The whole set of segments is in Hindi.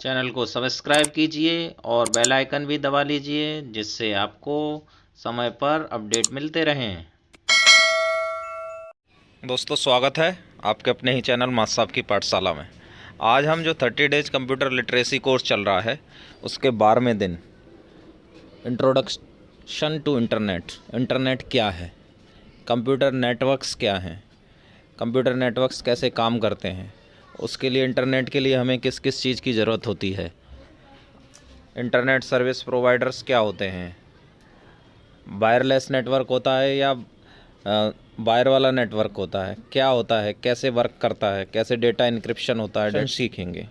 चैनल को सब्सक्राइब कीजिए और बेल आइकन भी दबा लीजिए जिससे आपको समय पर अपडेट मिलते रहें। दोस्तों स्वागत है आपके अपने ही चैनल मास्टर साहब की पाठशाला में। आज हम जो 30 डेज कंप्यूटर लिटरेसी कोर्स चल रहा है उसके 12वें दिन इंट्रोडक्शन टू इंटरनेट क्या है, कंप्यूटर नेटवर्क्स क्या हैं, कंप्यूटर नेटवर्क्स कैसे काम करते हैं, उसके लिए इंटरनेट के लिए हमें किस किस चीज़ की ज़रूरत होती है, इंटरनेट सर्विस प्रोवाइडर्स क्या होते हैं, वायरलेस नेटवर्क होता है या वायर वाला नेटवर्क होता है, क्या होता है, कैसे वर्क करता है, कैसे डेटा इनक्रिप्शन होता है, सीखेंगे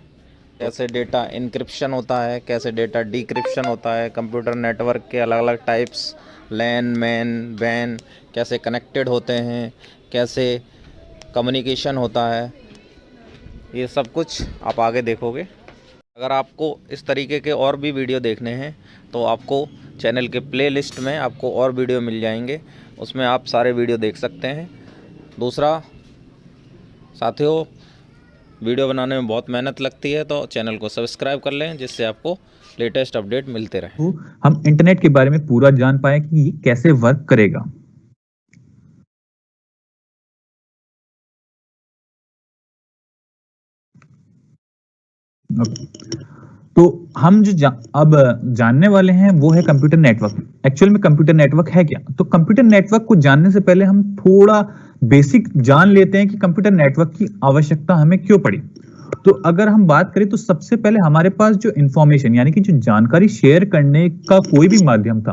कैसे डेटा इनक्रिप्शन होता है, कैसे डेटा डिक्रिप्शन होता है, कंप्यूटर नेटवर्क के अलग अलग टाइप्स, लैन मैन वैन कैसे कनेक्टेड होते हैं, कैसे कम्युनिकेशन होता है, ये सब कुछ आप आगे देखोगे। अगर आपको इस तरीके के और भी वीडियो देखने हैं तो आपको चैनल के प्लेलिस्ट में आपको और वीडियो मिल जाएंगे, उसमें आप सारे वीडियो देख सकते हैं। दूसरा साथियों, वीडियो बनाने में बहुत मेहनत लगती है तो चैनल को सब्सक्राइब कर लें जिससे आपको लेटेस्ट अपडेट मिलते रहे। हम इंटरनेट के बारे में पूरा जान पाए कि ये कैसे वर्क करेगा। तो हम जो अब जानने वाले हैं वो है कंप्यूटर नेटवर्क। एक्चुअल में कंप्यूटर नेटवर्क है क्या? तो कंप्यूटर नेटवर्क को जानने से पहले हम थोड़ा बेसिक जान लेते हैं कि कंप्यूटर नेटवर्क की आवश्यकता हमें क्यों पड़ी। तो अगर हम बात करें तो सबसे पहले हमारे पास जो इंफॉर्मेशन यानी कि जो जानकारी शेयर करने का कोई भी माध्यम था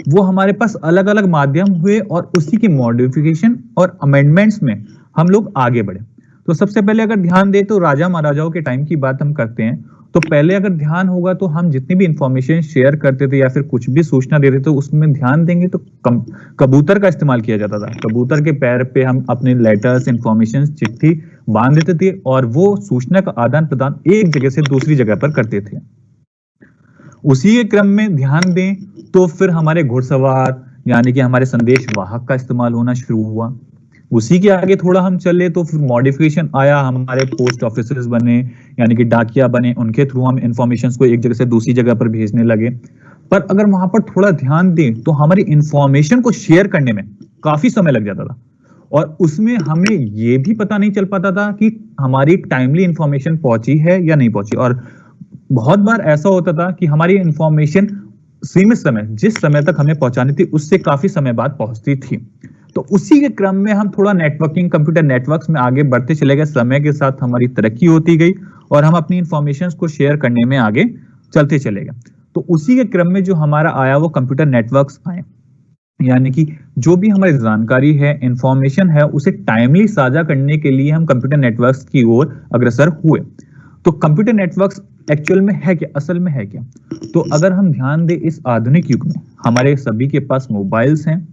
वो हमारे पास अलग अलग माध्यम हुए और उसी की मॉडिफिकेशन और अमेंडमेंट्स में हम लोग आगे बढ़े। तो सबसे पहले अगर ध्यान दें तो राजा महाराजाओं के टाइम की बात हम करते हैं तो पहले अगर ध्यान होगा तो हम जितनी भी इंफॉर्मेशन शेयर करते थे या फिर कुछ भी सूचना देते थे उसमें ध्यान देंगे तो कबूतर का इस्तेमाल किया जाता था। कबूतर के पैर पे हम अपने लेटर्स, इंफॉर्मेशन, चिट्ठी बांध देते थे और वो सूचना का आदान प्रदान एक जगह से दूसरी जगह पर करते थे। उसी के क्रम में ध्यान दें तो फिर हमारे घुड़सवार यानी कि हमारे संदेश वाहक का इस्तेमाल होना शुरू हुआ। उसी के आगे थोड़ा हम चले तो फिर मॉडिफिकेशन आया, हमारे पोस्ट ऑफिसेस बने यानी कि डाकिया बने, उनके थ्रू हम इंफॉर्मेशन को एक जगह से दूसरी जगह पर भेजने लगे। पर अगर वहां पर थोड़ा ध्यान दें तो हमारी इंफॉर्मेशन को शेयर करने में काफी समय लग जाता था और उसमें हमें यह भी पता नहीं चल पाता था कि हमारी टाइमली इंफॉर्मेशन पहुंची है या नहीं पहुंची। और बहुत बार ऐसा होता था कि हमारी इंफॉर्मेशन सीमित समय, जिस समय तक हमें पहुंचानी थी उससे काफी समय बाद पहुंचती थी। तो उसी के क्रम में हम थोड़ा नेटवर्किंग, कंप्यूटर नेटवर्क्स में आगे बढ़ते चले गए। समय के साथ हमारी तरक्की होती गई और हम अपनी इंफॉर्मेशन को शेयर करने में आगे चलते चले गए। तो उसी के क्रम में जो हमारा आया वो कंप्यूटर नेटवर्क्स आए, यानी कि जो भी हमारी जानकारी है, इंफॉर्मेशन है, उसे टाइमली साझा करने के लिए हम कंप्यूटर नेटवर्क्स की ओर अग्रसर हुए। तो कंप्यूटर नेटवर्क्स एक्चुअल में है क्या, असल में है क्या? तो अगर हम ध्यान दें इस आधुनिक युग में हमारे सभी के पास मोबाइल्स हैं,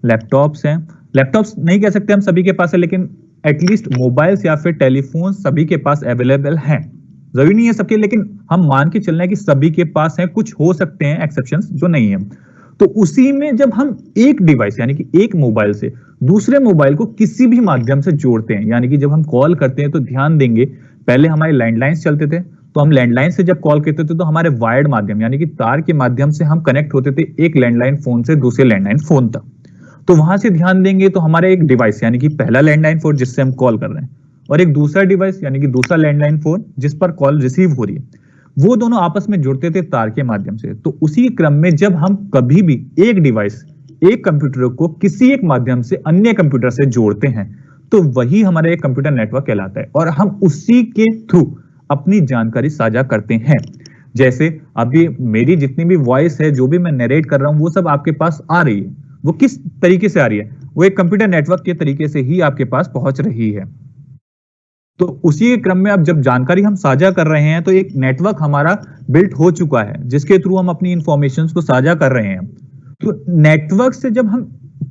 लैपटॉप्स हैं। लैपटॉप्स नहीं कह सकते हम सभी के पास है, लेकिन एटलीस्ट मोबाइल्स या फिर टेलीफोन सभी के पास अवेलेबल हैं। जरूरी नहीं है सबके, लेकिन हम मान के चल रहे हैं कि सभी के पास है। कुछ हो सकते हैं एक्सेप्शंस जो नहीं है। तो उसी में जब हम एक डिवाइस यानी कि एक मोबाइल से दूसरे मोबाइल को किसी भी माध्यम से जोड़ते हैं, यानी कि जब हम कॉल करते हैं तो ध्यान देंगे पहले हमारे लैंडलाइंस चलते थे। तो हम लैंडलाइन से जब कॉल करते थे तो हमारे वायर्ड माध्यम यानी कि तार के माध्यम से हम कनेक्ट होते थे एक लैंडलाइन फोन से दूसरे लैंडलाइन फोन तक। तो वहां से ध्यान देंगे तो हमारे एक डिवाइस यानी कि पहला लैंडलाइन फोन जिससे हम कॉल कर रहे हैं और एक दूसरा डिवाइस यानी कि दूसरा लैंडलाइन फोन जिस पर कॉल रिसीव हो रही है, वो दोनों आपस में जुड़ते थे तार के माध्यम से। तो उसी क्रम में जब हम कभी भी एक डिवाइस, एक कंप्यूटर को किसी एक माध्यम से अन्य कंप्यूटर से जोड़ते हैं तो वही हमारा एक कंप्यूटर नेटवर्क कहलाता है और हम उसी के थ्रू अपनी जानकारी साझा करते हैं। जैसे अभी मेरी जितनी भी वॉइस है, जो भी मैं नरेट कर रहा हूं, वो सब आपके पास आ रही है। वो किस तरीके से आ रही है? वो एक कंप्यूटर नेटवर्क के तरीके से ही आपके पास पहुंच रही है। तो उसी के क्रम में अब जब जानकारी हम साझा कर रहे हैं तो एक नेटवर्क हमारा बिल्ट हो चुका है जिसके थ्रू हम अपनी इंफॉर्मेशन को साझा कर रहे हैं। तो नेटवर्क से जब हम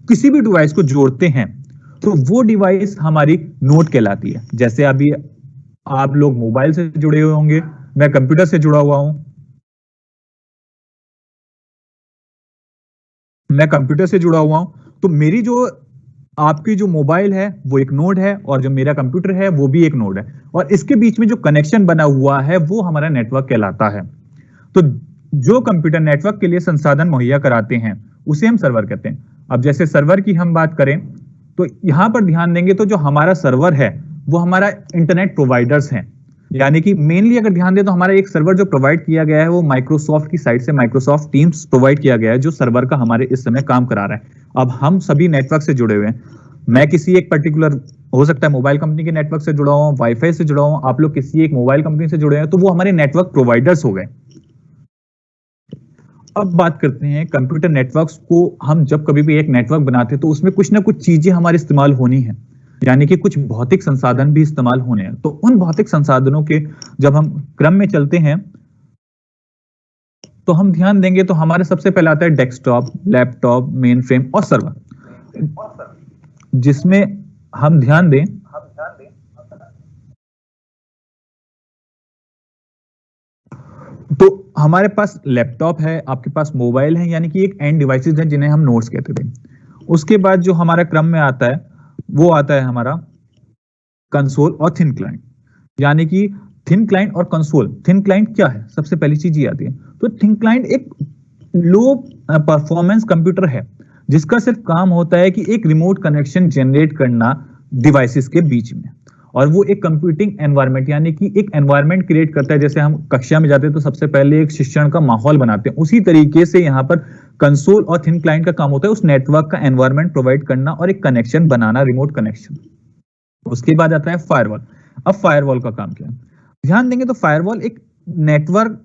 किसी भी डिवाइस को जोड़ते हैं तो वो डिवाइस हमारी नोड कहलाती है। जैसे अभी आप लोग मोबाइल से जुड़े हुए होंगे, मैं कंप्यूटर से जुड़ा हुआ हूं, मैं कंप्यूटर से जुड़ा हुआ हूं, तो मेरी जो आपकी जो मोबाइल है वो एक नोड है और जो मेरा कंप्यूटर है वो भी एक नोड है, और इसके बीच में जो कनेक्शन बना हुआ है वो हमारा नेटवर्क कहलाता है। तो जो कंप्यूटर नेटवर्क के लिए संसाधन मुहैया कराते हैं उसे हम सर्वर कहते हैं। अब जैसे सर्वर की हम बात करें तो यहां पर ध्यान देंगे तो जो हमारा सर्वर है वो हमारा इंटरनेट प्रोवाइडर्स हैं, यानी कि मेनली अगर ध्यान दें तो हमारा एक सर्वर जो प्रोवाइड किया गया है वो माइक्रोसॉफ्ट की साइड से माइक्रोसॉफ्ट टीम्स प्रोवाइड किया गया है, जो सर्वर का हमारे इस समय काम करा रहा है। अब हम सभी नेटवर्क से जुड़े हुए हैं, मैं किसी एक पर्टिकुलर, हो सकता है मोबाइल कंपनी के नेटवर्क से जुड़ा हूं, वाईफाई से जुड़ा हूं, आप लोग किसी एक मोबाइल कंपनी से जुड़े हैं, तो वो हमारे नेटवर्क प्रोवाइडर्स हो गए। अब बात करते हैं कंप्यूटर नेटवर्क्स को। हम जब कभी भी एक नेटवर्क बनाते हैं तो उसमें कुछ ना कुछ चीजें हमारे इस्तेमाल होनी है, यानी कि कुछ भौतिक संसाधन भी इस्तेमाल होने हैं। तो उन भौतिक संसाधनों के जब हम क्रम में चलते हैं तो हम ध्यान देंगे तो हमारे सबसे पहले आता है डेस्कटॉप, लैपटॉप, मेन फ्रेम और सर्वर, जिसमें हम ध्यान दें तो हमारे पास लैपटॉप है, आपके पास मोबाइल है, यानी कि एक एंड डिवाइसेस हैं जिन्हें हम नोड्स कहते थे। उसके बाद जो हमारा क्रम में आता है वो आता है हमारा कंसोल और थिन क्लाइंट, यानी कि थिन क्लाइंट और कंसोल। थिन क्लाइंट क्या है, सबसे पहली चीज ये आती है। तो थिन क्लाइंट एक लो परफॉर्मेंस कंप्यूटर है जिसका सिर्फ काम होता है कि एक रिमोट कनेक्शन जनरेट करना डिवाइसेस के बीच में, और वो एक कंप्यूटिंग एनवायरनमेंट यानी कि एक एनवायरनमेंट क्रिएट करता है। जैसे हम कक्षा में जाते हैं तो सबसे पहले एक शिक्षण का माहौल बनाते हैं, उसी तरीके से यहाँ पर कंसोल और थिन क्लाइंट का काम होता है उस नेटवर्क का एनवायरनमेंट प्रोवाइड करना और एक कनेक्शन बनाना, रिमोट कनेक्शन। उसके बाद आता है फायरवॉल। अब फायरवॉल का काम क्या है, ध्यान देंगे तो फायरवॉल एक नेटवर्क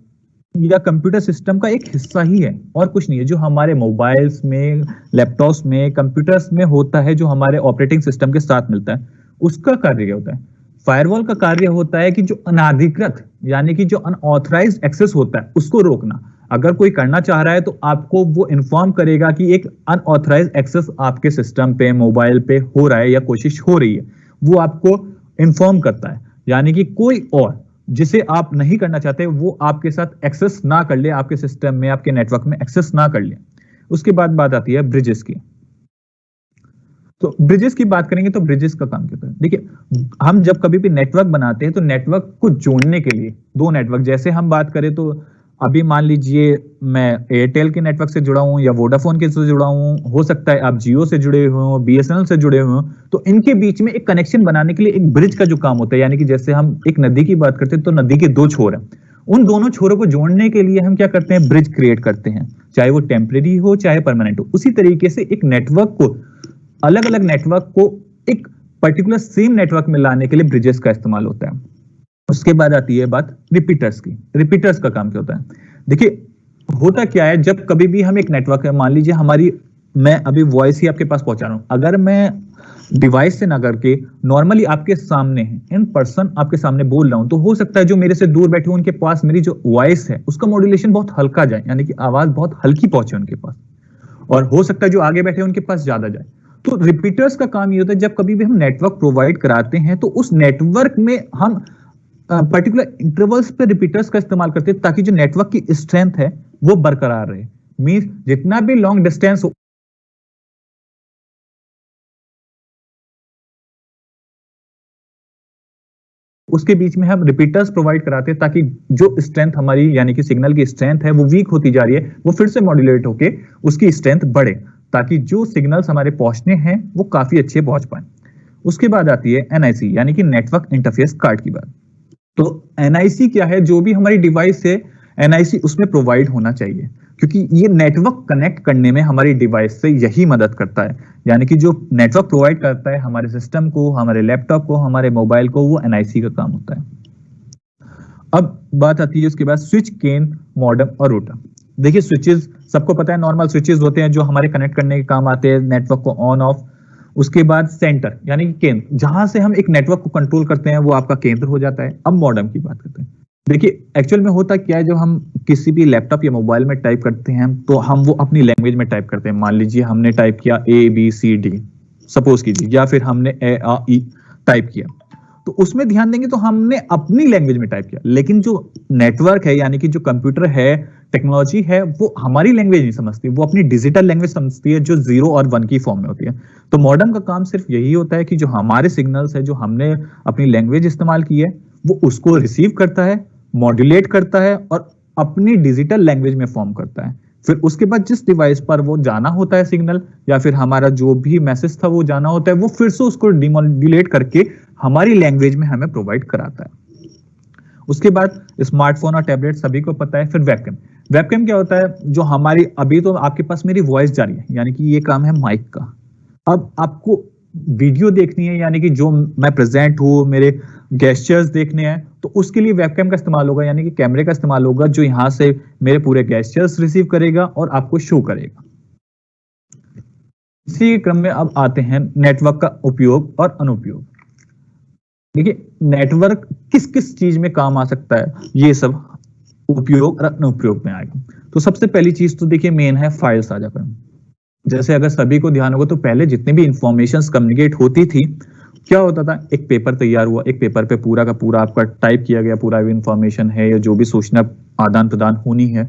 या कंप्यूटर सिस्टम का एक हिस्सा ही है और कुछ नहीं है, जो हमारे मोबाइल्स में, लैपटॉप्स में, कंप्यूटर्स में होता है, जो हमारे ऑपरेटिंग सिस्टम के साथ मिलता है। उसका कार्य क्या होता है, फायरवॉल का कार्य होता है कि जो अनाधिकृत यानी कि जो अनऑथराइज्ड एक्सेस होता है उसको रोकना। अगर कोई करना चाह रहा है तो आपको वो इन्फॉर्म करेगा कि एक अनऑथराइज्ड एक्सेस आपके सिस्टम पे, मोबाइल पे हो रहा है या कोशिश हो रही है, वो आपको इन्फॉर्म करता है, यानी कि कोई और जिसे आप नहीं करना चाहते वो आपके साथ एक्सेस ना कर ले, आपके सिस्टम में, आपके नेटवर्क में एक्सेस ना कर ले। उसके बाद बात आती है ब्रिजेस की। तो ब्रिजेस की बात करेंगे तो ब्रिजेस का काम क्या होता है, देखिए हम जब कभी भी नेटवर्क बनाते हैं तो नेटवर्क को जोड़ने के लिए दो नेटवर्क, जैसे हम बात करें तो अभी मान लीजिए मैं एयरटेल के नेटवर्क से जुड़ा हूं या वोडाफोन के से जुड़ा हूं, हो सकता है आप जियो से जुड़े हुए हो, बीएसएनएल से जुड़े हुए हो, तो इनके बीच में एक कनेक्शन बनाने के लिए एक ब्रिज का जो काम होता है, यानी कि जैसे हम एक नदी की बात करते हैं तो नदी के दो छोर हैं, उन दोनों छोरों को जोड़ने के लिए हम क्या करते हैं, ब्रिज क्रिएट करते हैं, चाहे वो टेम्परेरी हो चाहे परमानेंट हो। उसी तरीके से एक नेटवर्क को, अलग अलग नेटवर्क को एक पर्टिकुलर सेम नेटवर्क में लाने के लिए ब्रिजेस का इस्तेमाल होता है। उसके बाद आती है बात रिपीटर्स की। रिपीटर्स का काम क्या होता है, देखिए होता क्या है, जब कभी भी हम एक नेटवर्क है, मान लीजिए हमारी, मैं अभी वॉइस ही आपके पास पहुंचा रहा हूं, अगर मैं डिवाइस से ना करके नॉर्मली आपके सामने इन पर्सन आपके सामने बोल रहा हूं, तो हो सकता है जो मेरे से दूर बैठे हो उनके पास मेरी जो वॉइस है उसका मॉड्यूलेशन बहुत हल्का जाए, यानी कि आवाज बहुत हल्की पहुंचे उनके पास, और हो सकता है जो आगे बैठे उनके पास ज्यादा जाए। तो रिपीटर्स का काम ये होता है, जब कभी भी हम नेटवर्क प्रोवाइड कराते हैं तो उस नेटवर्क में हम पर्टिकुलर इंटरवल्स पे रिपीटर्स का इस्तेमाल करते हैं ताकि जो नेटवर्क की स्ट्रेंथ है वो बरकरार रहे। मींस जितना भी लॉन्ग डिस्टेंस हो उसके बीच में हम रिपीटर्स प्रोवाइड कराते हैं ताकि जो स्ट्रेंथ हमारी, यानी कि सिग्नल की स्ट्रेंथ है वो वीक होती जा रही है, वो फिर से मॉड्यूलेट होके उसकी स्ट्रेंथ बढ़े, ताकि जो सिग्नल्स हमारे पहुंचने हैं वो काफी अच्छे पहुंच पाए। उसके बाद आती है एनआईसी, यानी कि नेटवर्क इंटरफेस कार्ड की बात। तो एनआईसी क्या है, जो भी हमारी डिवाइस है एनआईसी उसमें प्रोवाइड होना चाहिए, क्योंकि ये नेटवर्क कनेक्ट करने में हमारी डिवाइस से यही मदद करता है, यानी कि जो नेटवर्क प्रोवाइड करता है हमारे सिस्टम को, हमारे लैपटॉप को, हमारे मोबाइल को, वो एनआईसी का काम होता है। अब बात आती है उसके बाद स्विच, केन, मॉडेम और रूटर। देखिए स्विचेस सबको पता है, नॉर्मल स्विचेस होते हैं जो हमारे कनेक्ट करने के काम आते हैं, नेटवर्क को ऑन ऑफ। उसके बाद सेंटर यानी कि केंद्र, जहां से हम एक नेटवर्क को कंट्रोल करते हैं वो आपका केंद्र हो जाता है। अब मॉडेम की बात करते हैं। देखिए एक्चुअल में होता क्या है, जब हम किसी भी लैपटॉप या मोबाइल में टाइप करते हैं तो हम वो अपनी लैंग्वेज में टाइप करते हैं। मान लीजिए हमने टाइप किया ABCD, सपोज कीजिए, या फिर हमने AAE टाइप किया, तो उसमें ध्यान देंगे तो हमने अपनी लैंग्वेज में टाइप किया, लेकिन जो नेटवर्क है यानी कि जो कंप्यूटर है, टेक्नोलॉजी है वो हमारी लैंग्वेज नहीं समझती, वो अपनी डिजिटल लैंग्वेज समझती है जो 0 और 1 की फॉर्म में होती है। तो मॉडर्न का काम सिर्फ यही होता है कि जो हमारे सिग्नल्स है, जो हमने अपनी लैंग्वेज इस्तेमाल की है, वो उसको रिसीव करता है, मॉड्यूलेट करता है और अपनी डिजिटल लैंग्वेज में फॉर्म करता है। फिर उसके बाद जिस डिवाइस पर वो जाना होता है सिग्नल, या फिर हमारा जो भी मैसेज था वो जाना होता है, वो फिर से उसको डिमॉड्यूलेट करके हमारी लैंग्वेज में हमें प्रोवाइड कराता है। उसके बाद स्मार्टफोन और टैबलेट सभी को पता है। फिर वेबकैम। वेबकैम क्या होता है, जो हमारी, अभी तो आपके पास मेरी वॉइस जा रही है, यानी कि ये काम है माइक का। अब आपको वीडियो देखनी है, यानी कि जो मैं प्रेजेंट हूँ, मेरे गेस्चर्स देखने हैं, तो उसके लिए वेबकैम का इस्तेमाल होगा, यानी कि कैमरे का इस्तेमाल होगा, जो यहाँ से मेरे पूरे गेस्चर्स रिसीव करेगा और आपको शो करेगा। इसी क्रम में अब आते हैं नेटवर्क का उपयोग और अनुपयोग। देखिए, नेटवर्क किस किस चीज में काम आ सकता है, ये सब उपयोग और अनुप्रयोग में आएगा। तो सबसे पहली चीज तो देखिए मेन है फाइल साझाकरण। जैसे अगर सभी को ध्यान होगा तो पहले जितनी भी इंफॉर्मेशंस कम्युनिकेट होती थी, क्या होता था, एक पेपर तैयार हुआ, एक पेपर पे पूरा का पूरा आपका टाइप किया गया पूरा इंफॉर्मेशन है या जो भी सूचना आदान प्रदान होनी है,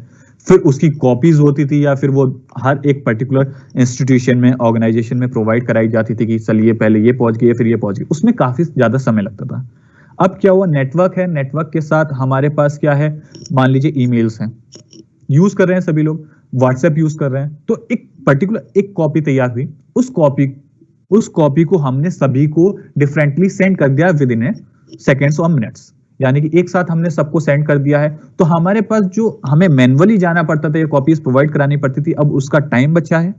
फिर उसकी कॉपीज होती थी या फिर वो हर एक पर्टिकुलर इंस्टीट्यूशन में, ऑर्गेनाइजेशन में प्रोवाइड कराई जाती थी कि चलिए पहले ये पहुंच गई फिर ये पहुंच गई। उसमें काफी ज्यादा समय लगता था। अब क्या हुआ, नेटवर्क है, नेटवर्क के साथ हमारे पास क्या है, मान लीजिए ईमेल्स हैं, यूज कर रहे हैं सभी लोग, व्हाट्सएप यूज कर रहे हैं, तो एक पर्टिकुलर एक कॉपी तैयार हुई, उस कॉपी को हमने सभी को डिफरेंटली सेंड कर दिया विद इन सेकेंड्स और मिनट्स, यानी कि एक साथ हमने सबको सेंड कर दिया है। तो हमारे पास जो हमें मैन्युअली जाना पड़ता था, ये कॉपीज प्रोवाइड करानी पड़ती थी, अब उसका टाइम बचा है।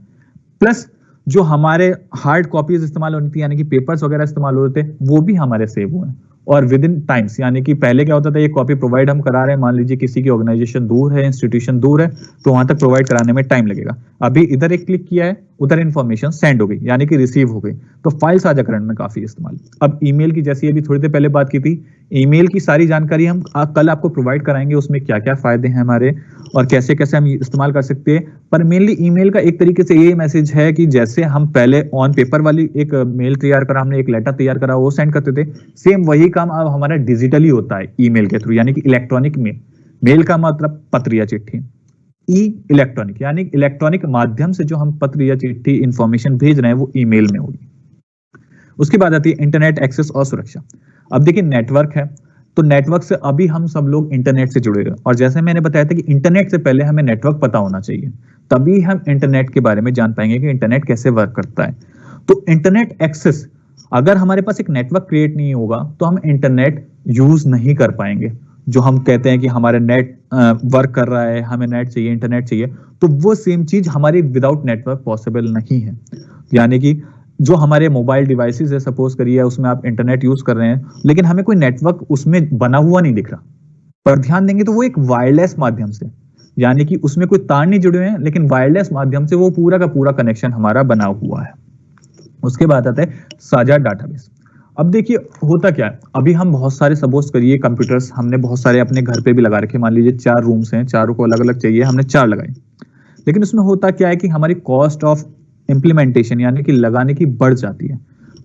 प्लस जो हमारे हार्ड कॉपीज इस्तेमाल होती थी, यानी कि पेपर्स वगैरह इस्तेमाल होते थे, वो भी हमारे सेव हुए और विद इन टाइम्स। यानी कि पहले क्या होता था, ये कॉपी प्रोवाइड हम करा रहे हैं, मान लीजिए किसी की ऑर्गेनाइजेशन दूर है, इंस्टीट्यूशन दूर है, तो वहां तक प्रोवाइड कराने में टाइम लगेगा। अभी इधर एक क्लिक किया है, उधर इंफॉर्मेशन सेंड हो गई, यानी कि रिसीव हो गई। तो फाइल साझाकरण में काफी इस्तेमाल। अब ईमेल की, जैसी अभी थोड़ी देर पहले बात की थी, ईमेल की सारी जानकारी हम कल आपको प्रोवाइड कराएंगे, उसमें क्या क्या फायदे हैं हमारे और कैसे कैसे हम इस्तेमाल कर सकते हैं। पर मेनली ईमेल का एक तरीके से ये मैसेज है कि जैसे हम पहले ऑन पेपर वाली एक मेल तैयार करा, हमने एक लेटर तैयार करा, वो सेंड करते थे, सेम वही काम अब हमारा डिजिटली होता है ईमेल के थ्रू, यानी कि इलेक्ट्रॉनिक मेल। मेल का मतलब पत्र या चिट्ठी, इलेक्ट्रॉनिक यानी इलेक्ट्रॉनिक माध्यम से जो हम पत्र या चिट्ठी इंफॉर्मेशन भेज रहे हैं वो ईमेल में होगी। उसके बाद आती है इंटरनेट एक्सेस और सुरक्षा। अब देखिए, नेटवर्क है, तो नेटवर्क से अभी हम सब लोग इंटरनेट से जुड़े हैं, और जैसे मैंने बताया था कि इंटरनेट से पहले हमें नेटवर्क पता होना चाहिए, तभी हम इंटरनेट के बारे में जान पाएंगे कि इंटरनेट कैसे वर्क करता है। तो इंटरनेट एक्सेस, अगर हमारे पास एक नेटवर्क क्रिएट नहीं होगा तो हम इंटरनेट यूज नहीं कर पाएंगे। जो हम कहते हैं कि हमारे नेट वर्क कर रहा है, हमें नेट चाहिए, इंटरनेट चाहिए, तो वो सेम चीज हमारी विदाउट नेटवर्क पॉसिबल नहीं है। यानी कि जो हमारे मोबाइल डिवाइसेस है, सपोज करिए उसमें आप इंटरनेट यूज कर रहे हैं, लेकिन हमें कोई नेटवर्क उसमें बना हुआ नहीं दिख रहा, पर ध्यान देंगे तो वो एक वायरलेस माध्यम से, यानी कि उसमें कोई तार नहीं जुड़े हुए हैं, लेकिन वायरलेस माध्यम से वो पूरा का पूरा कनेक्शन हमारा बना हुआ है। उसके बाद आता है साझा डाटाबेस। अब देखिए होता क्या है, अभी हम बहुत सारे, सपोज करिए कंप्यूटर्स हमने बहुत सारे अपने घर पे भी लगा रखे, मान लीजिए 4 रूम्स हैं, चारों को अलग अलग चाहिए, हमने 4 लगाए, लेकिन उसमें होता क्या है कि हमारी कॉस्ट ऑफ इंप्लीमेंटेशन यानी कि लगाने की बढ़ जाती है।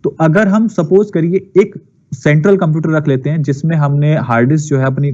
तो अगर हम सपोज करिए एक सेंट्रल कंप्यूटर रख लेते हैं, जिसमें हमने हार्ड डिस्क जो है अपनी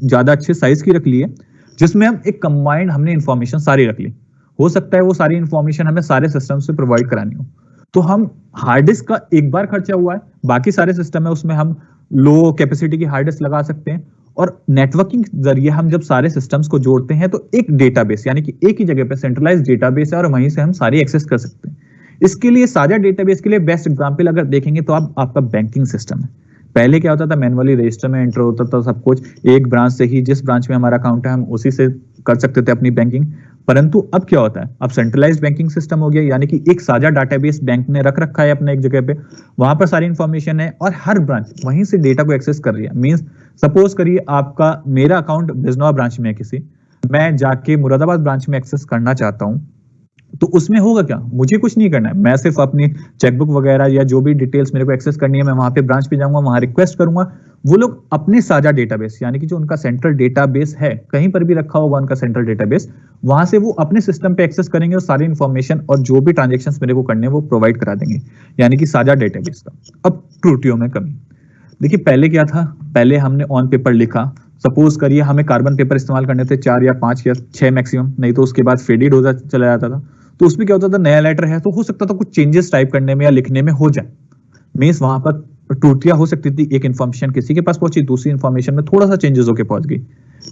ज्यादा अच्छे साइज की रख ली है, जिसमें हम एक कंबाइंड हमने इंफॉर्मेशन सारी रख ली, हो सकता है वो सारी इंफॉर्मेशन हमें सारे सिस्टम से प्रोवाइड करानी हो, तो हम हार्ड डिस्क का एक बार खर्चा हुआ है, बाकी सारे सिस्टम है उसमें हम लो कैपेसिटी की हार्ड डिस्क लगा सकते हैं। और नेटवर्किंग जरिए हम जब सारे सिस्टम्स को जोड़ते हैं तो एक डेटाबेस, यानी कि एक ही जगह पे सेंट्रलाइज डेटाबेस है और वहीं से हम सारी एक्सेस कर सकते हैं। इसके लिए साझा डेटाबेस के लिए बेस्ट एग्जांपल अगर देखेंगे तो आपका बैंकिंग सिस्टम है। पहले क्या होता था, मैनुअली रजिस्टर में एंटर होता था सब कुछ, एक ब्रांच से ही, जिस ब्रांच में हमारा अकाउंट है हम उसी से कर सकते थे अपनी बैंकिंग। परंतु अब क्या होता है, अब सेंट्रलाइज्ड बैंकिंग सिस्टम हो गया, यानी कि एक साझा डाटाबेस बैंक ने रख रखा है अपने एक जगह पे, वहां पर सारी इंफॉर्मेशन है और हर ब्रांच वहीं से डेटा को एक्सेस कर रही है। मींस सपोज करिए आपका, मेरा अकाउंट बिजनौर ब्रांच में है किसी, मैं जाके मुरादाबाद ब्रांच में एक्सेस करना चाहता हूं, तो उसमें होगा क्या, मुझे कुछ नहीं करना है, मैं सिर्फ अपनी चेकबुक वगैरह या जो भी डिटेल्स मेरे को एक्सेस करनी है, मैं वहां पे ब्रांच पे जाऊंगा, वहां रिक्वेस्ट करूंगा, वो लोग अपने साझा डेटाबेस, यानी कि जो उनका सेंट्रल डेटाबेस है, कहीं पर भी रखा होगा उनका सेंट्रल डेटाबेस, वहां से वो अपने सिस्टम पे एक्सेस करेंगे और सारी इंफॉर्मेशन और जो भी ट्रांजेक्शंस मेरे को करने हैं वो प्रोवाइड करा देंगे, यानी कि साझा डेटाबेस का। अब त्रुटियों में कमी, देखिए पहले क्या था, पहले हमने ऑन पेपर लिखा सपोज करिए हमें कार्बन पेपर इस्तेमाल करने थे 4 या 5 या 6 मैक्सिमम, नहीं तो उसके बाद फेडेड होता चला जाता था। तो उसमें क्या होता था, नया लेटर है तो हो सकता था कुछ चेंजेस टाइप करने में या लिखने में हो जाए, मीन्स वहां पर त्रुटियां हो सकती थी। एक इन्फॉर्मेशन किसी के पास पहुंची, दूसरी इन्फॉर्मेशन में थोड़ा सा चेंजेस होकर पहुंच गई,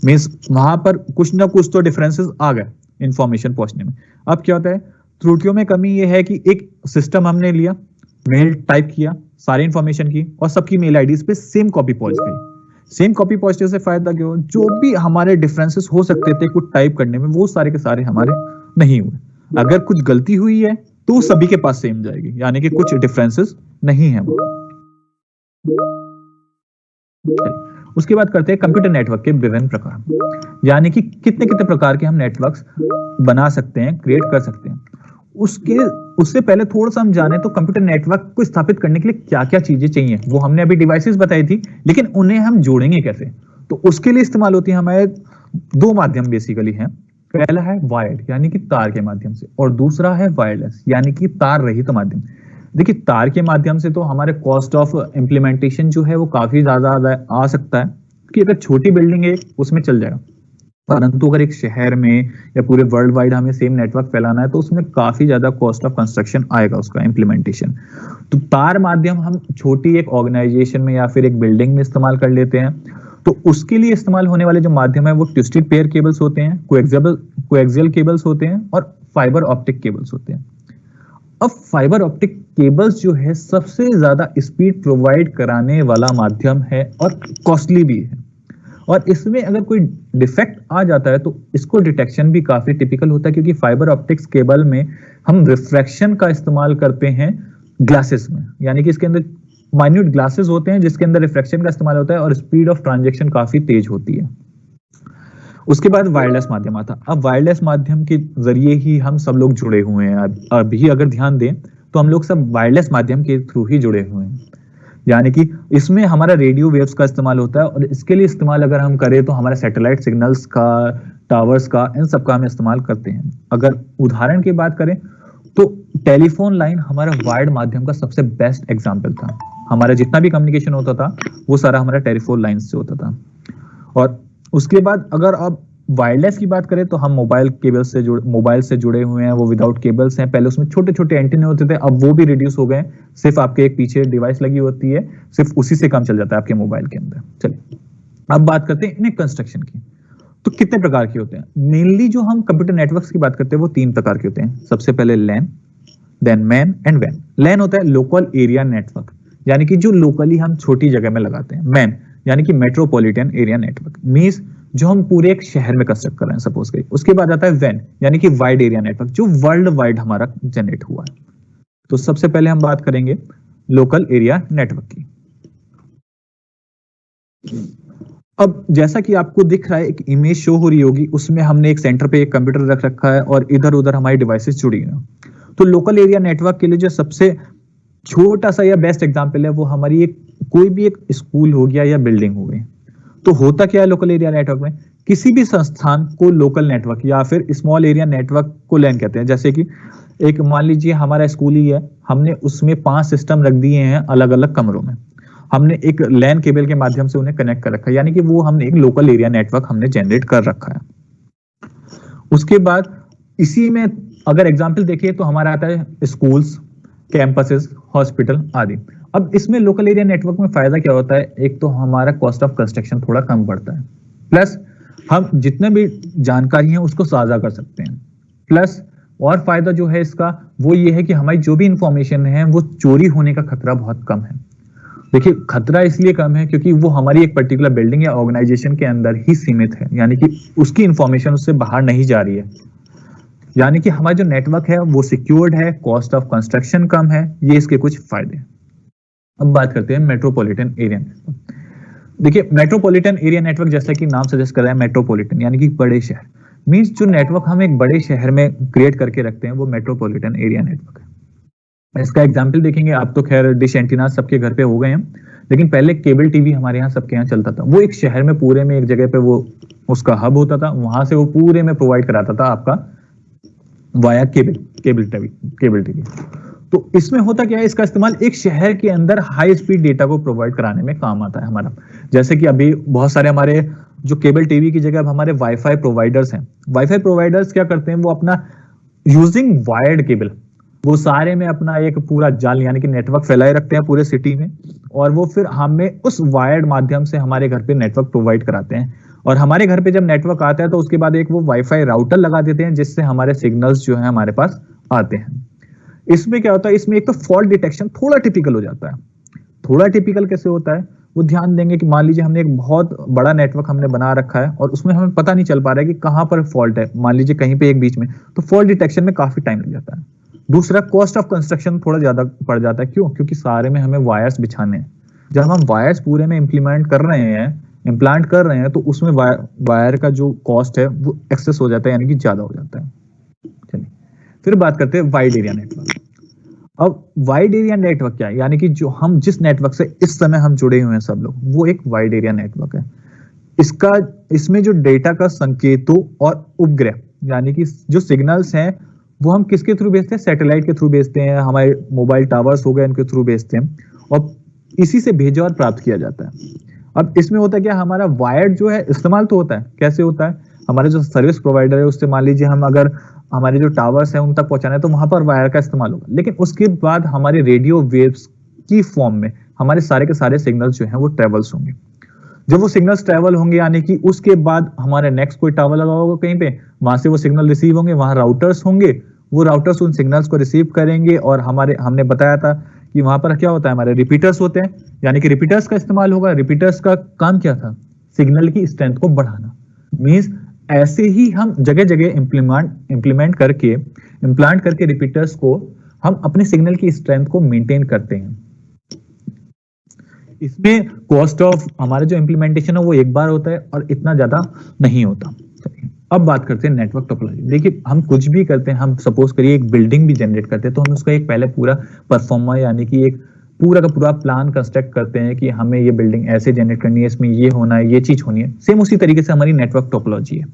मीन्स वहां पर कुछ ना कुछ तो डिफरेंसेस आ गए इन्फॉर्मेशन पहुंचने में। अब क्या होता है, त्रुटियों में कमी यह है कि एक सिस्टम हमने लिया, मेल टाइप किया सारी इन्फॉर्मेशन की, और सबकी मेल आईडीज पे सेम कॉपी पहुंच गई। सेम कॉपी पहुंचने से फायदा क्या हो, जो भी हमारे डिफरेंसेस हो सकते थे कुछ टाइप करने में, वो सारे के सारे हमारे नहीं हुए। अगर कुछ गलती हुई है तो सभी के पास सेम जाएगी, यानी कि कुछ डिफरेंसेस नहीं है वो। उसके बाद करते हैं कंप्यूटर नेटवर्क के विभिन्न प्रकार, यानी कि कितने कितने प्रकार के हम नेटवर्क्स बना सकते हैं, क्रिएट कर सकते हैं। उससे पहले थोड़ा सा हम जाने तो कंप्यूटर नेटवर्क को स्थापित करने के लिए क्या क्या चीजें चाहिए। वो हमने अभी डिवाइसेस बताई थी, लेकिन उन्हें हम जोड़ेंगे कैसे, तो उसके लिए इस्तेमाल होती है हमारे दो माध्यम बेसिकली हैं। पहला है वायर्ड यानी कि तार के माध्यम से, और दूसरा है वायरलेस यानी कि तार रहित माध्यम। देखिए तार के माध्यम से तो हमारे कॉस्ट ऑफ इम्प्लीमेंटेशन जो है वो काफी ज्यादा आ सकता है, कि अगर छोटी बिल्डिंग है उसमें चल जाएगा, परंतु अगर एक शहर में या पूरे वर्ल्ड वाइड हमें सेम नेटवर्क फैलाना है तो उसमें काफी ज्यादा कॉस्ट ऑफ कंस्ट्रक्शन आएगा, उसका इम्प्लीमेंटेशन। तो तार माध्यम हम छोटी एक ऑर्गेनाइजेशन में या फिर एक बिल्डिंग में इस्तेमाल कर लेते हैं। तो उसके लिए इस्तेमाल होने वाले जो माध्यम है वो ट्विस्टेड पेयर केबल्स होते हैं, कोएक्सियल केबल्स होते हैं, और फाइबर ऑप्टिक केबल्स होते हैं। अब फाइबर ऑप्टिक केबल्स जो है सबसे ज्यादा स्पीड प्रोवाइड कराने वाला माध्यम है और कॉस्टली भी है, और इसमें अगर कोई डिफेक्ट आ जाता है तो इसको डिटेक्शन भी काफी टिपिकल होता है, क्योंकि फाइबर ऑप्टिक्स केबल में हम रिफ्रैक्शन का इस्तेमाल करते हैं ग्लासेस में, यानी कि इसके अंदर माइन्यूट ग्लासेस होते हैं जिसके अंदर रिफ्रैक्शन का इस्तेमाल होता है और स्पीड ऑफ ट्रांजैक्शन काफी तेज होती है। उसके बाद वायरलेस माध्यम आता। अब वायरलेस माध्यम के जरिए ही हम सब लोग जुड़े हुए हैं। अभी अगर ध्यान दें तो हम लोग सब वायरलेस माध्यम के थ्रू ही जुड़े हुए हैं, यानी कि इसमें हमारा रेडियो वेव्स का इस्तेमाल होता है, और इसके लिए इस्तेमाल अगर हम करें तो हमारे सैटेलाइट सिग्नल्स का, टावर्स का, इन सब का हम इस्तेमाल करते हैं। अगर उदाहरण की बात करें तो टेलीफोन लाइन हमारा वायर्ड माध्यम का सबसे बेस्ट एग्जाम्पल था। हमारा जितना भी कम्युनिकेशन होता था वो सारा हमारा टेलीफोन लाइन से होता था। और उसके बाद अगर आप वायरलेस की बात करें तो हम मोबाइल से जुड़े हुए हैं, वो विदाउट केबल्स हैं। पहले उसमें छोटे छोटे एंटीने होते थे, अब वो भी रिड्यूस हो गए, सिर्फ आपके एक पीछे डिवाइस लगी होती है, सिर्फ उसी से काम चल जाता है आपके मोबाइल के अंदर। चलिए अब बात करते हैं इन्हें कंस्ट्रक्शन की। तो कितने प्रकार के होते हैं? मेनली जो हम कंप्यूटर नेटवर्क्स की बात करते हैं वो 3 प्रकार के होते हैं। सबसे पहले लैन, देन मैन एंड वैन। लैन होता है लोकल एरिया नेटवर्क, यानी कि जो लोकली हम छोटी जगह में लगाते हैं। मैन यानी कि मेट्रोपॉलिटन एरिया नेटवर्क, मींस जो हम पूरे एक शहर में कंस्ट्रक्ट कर रहे हैं सपोज करिए। उसके बाद आता है वैन यानी कि वाइड एरिया नेटवर्क, जो वर्ल्ड वाइड हमारा जनरेट हुआ है। तो सबसे पहले हम बात करेंगे लोकल एरिया नेटवर्क की। अब जैसा कि आपको दिख रहा है, एक इमेज शो हो रही होगी, उसमें हमने एक सेंटर पे एक कंप्यूटर रख रखा है और इधर उधर हमारी डिवाइसेस जुड़ी हैं। तो लोकल एरिया नेटवर्क के लिए जो सबसे छोटा सा या बेस्ट एग्जांपल है वो हमारी कोई भी एक स्कूल हो गया या बिल्डिंग हो गई। तो होता क्या है लोकल एरिया नेटवर्क में, किसी भी संस्थान को लोकल नेटवर्क या फिर स्मॉल एरिया नेटवर्क को लैन कहते हैं। जैसे कि एक मान लीजिए हमारा स्कूल ही है, हमने उसमें 5 सिस्टम रख दिए हैं अलग अलग कमरों में, हमने एक लैन केबल के माध्यम से उन्हें कनेक्ट कर रखा है, यानी कि वो हमने एक लोकल एरिया नेटवर्क हमने जनरेट कर रखा है। उसके बाद इसी में अगर एग्जांपल देखिए तो हमारा आता है स्कूल्स, कैंपसेस, हॉस्पिटल आदि। अब इसमें लोकल एरिया नेटवर्क में फायदा क्या होता है, एक तो हमारा कॉस्ट ऑफ कंस्ट्रक्शन थोड़ा कम पड़ता है, प्लस हम जितने भी जानकारी है उसको साझा कर सकते हैं, प्लस और फायदा जो है इसका वो ये है कि हमारी जो भी इंफॉर्मेशन है वो चोरी होने का खतरा बहुत कम है। देखिए खतरा इसलिए कम है क्योंकि वो हमारी एक पर्टिकुलर बिल्डिंग या ऑर्गेनाइजेशन के अंदर ही सीमित है, यानी कि उसकी इंफॉर्मेशन उससे बाहर नहीं जा रही है, यानी कि हमारा जो नेटवर्क है वो सिक्योर्ड है, कॉस्ट ऑफ कंस्ट्रक्शन कम है। ये इसके कुछ फायदे। अब बात करते हैं मेट्रोपॉलिटन एरिया नेटवर्क। देखिए मेट्रोपॉलिटन एरिया नेटवर्क जैसा कि नाम सजेस्ट कर रहा है, मेट्रोपॉलिटन यानी कि बड़े शहर, मींस जो नेटवर्क हम एक बड़े शहर में क्रिएट करके रखते हैं वो मेट्रोपॉलिटन एरिया नेटवर्क है। इसका एग्जाम्पल देखेंगे आप तो खैर डिश एंटीना सबके घर पे हो गए हैं, लेकिन पहले केबल टीवी हमारे यहाँ सबके यहाँ चलता था। वो एक शहर में पूरे में एक जगह पे वो उसका हब होता था, वहां से वो पूरे में प्रोवाइड कराता था आपका वाया केबल टीवी। तो इसमें होता क्या है, इसका इस्तेमाल एक शहर के अंदर हाई स्पीड डेटा को प्रोवाइड कराने में काम आता है हमारा। जैसे कि अभी बहुत सारे हमारे जो केबल टीवी की जगह अब हमारे वाईफाई प्रोवाइडर्स हैं। वाईफाई प्रोवाइडर्स क्या करते हैं, वो अपना यूजिंग वायर्ड केबल, वो सारे में अपना एक पूरा जाल यानी कि नेटवर्क फैलाए रखते हैं पूरे सिटी में, और वो फिर हमें उस वायर्ड माध्यम से हमारे घर पे नेटवर्क प्रोवाइड कराते हैं। और हमारे घर पे जब नेटवर्क आता है तो उसके बाद एक वो वाईफाई राउटर लगा देते हैं, जिससे हमारे सिग्नल्स जो है हमारे पास आते हैं। इसमें क्या होता है, इसमें एक तो फॉल्ट डिटेक्शन थोड़ा टिपिकल हो जाता है। थोड़ा टिपिकल कैसे होता है, वो ध्यान देंगे कि मान लीजिए हमने एक बहुत बड़ा नेटवर्क हमने बना रखा है और उसमें हमें पता नहीं चल पा रहा है कि कहां पर फॉल्ट है, मान लीजिए कहीं पे एक बीच में, तो फॉल्ट डिटेक्शन में काफी टाइम लग जाता है। दूसरा, कॉस्ट ऑफ कंस्ट्रक्शन थोड़ा ज्यादा पड़ जाता है। क्यों? क्योंकि सारे में हमें वायर्स बिछाने हैं। जब हम वायर्स पूरे में इम्प्लांट कर रहे हैं तो उसमें वायर का जो कॉस्ट है वो एक्सेस हो जाता है, यानी कि ज्यादा हो जाता है। चलिए फिर बात करते हैं वाइड एरिया नेटवर्क। अब वाइड एरिया नेटवर्क क्या है, यानी कि जो हम जिस नेटवर्क से इस समय हम जुड़े हुए हैं सब लोग, वो एक वाइड एरिया नेटवर्क है। इसमें जो डेटा का संकेतों और उपग्रह यानी कि जो सिग्नल्स हैं वो हम किसके थ्रू भेजते हैं, सैटेलाइट के थ्रू भेजते हैं, हमारे मोबाइल टावर्स हो गए इनके थ्रू भेजते हैं, और इसी से भेजा और प्राप्त किया जाता है। अब इसमें होता है क्या, हमारा वायर जो है इस्तेमाल तो होता है, कैसे होता है, हमारे जो सर्विस प्रोवाइडर है उससे मान लीजिए हम अगर हमारे जो टावर्स हैं उन तक पहुंचाना है तो वहां पर वायर का इस्तेमाल होगा, लेकिन उसके बाद हमारे रेडियो वेव्स की फॉर्म में हमारे सारे के सारे सिग्नल्स जो हैं वो ट्रेवल्स होंगे। जब वो सिग्नल्स ट्रेवल होंगे यानी कि उसके बाद हमारे नेक्स्ट कोई टावर लगा होगा कहीं पे, वहां से वो सिग्नल रिसीव होंगे, वहां राउटर्स होंगे, वो राउटर्स उन सिग्नल्स को रिसीव करेंगे, और हमने बताया था कि वहां पर क्या होता है, हमारे रिपीटर्स होते हैं, यानी कि रिपीटर्स का इस्तेमाल होगा। रिपीटर्स का काम क्या था, सिग्नल की स्ट्रेंथ को बढ़ाना। मींस ऐसे ही हम जगह जगह इंप्लीमेंट करके रिपीटर्स को हम अपने सिग्नल की स्ट्रेंथ को मेंटेन करते हैं। इसमें कॉस्ट ऑफ हमारा जो इंप्लीमेंटेशन है वो एक बार होता है और इतना ज्यादा नहीं होता। अब बात करते हैं नेटवर्क टोपोलॉजी। देखिए हम कुछ भी करते हैं, हम सपोज करिए एक बिल्डिंग भी जनरेट करते हैं तो हम उसका एक पहले पूरा परफॉर्मा यानी कि एक पूरा का पूरा प्लान कंस्ट्रक्ट करते हैं कि हमें ये बिल्डिंग ऐसे जनरेट करनी है, इसमें ये होना है, ये चीज होनी है। सेम उसी तरीके से हमारी नेटवर्क टोपोलॉजी है।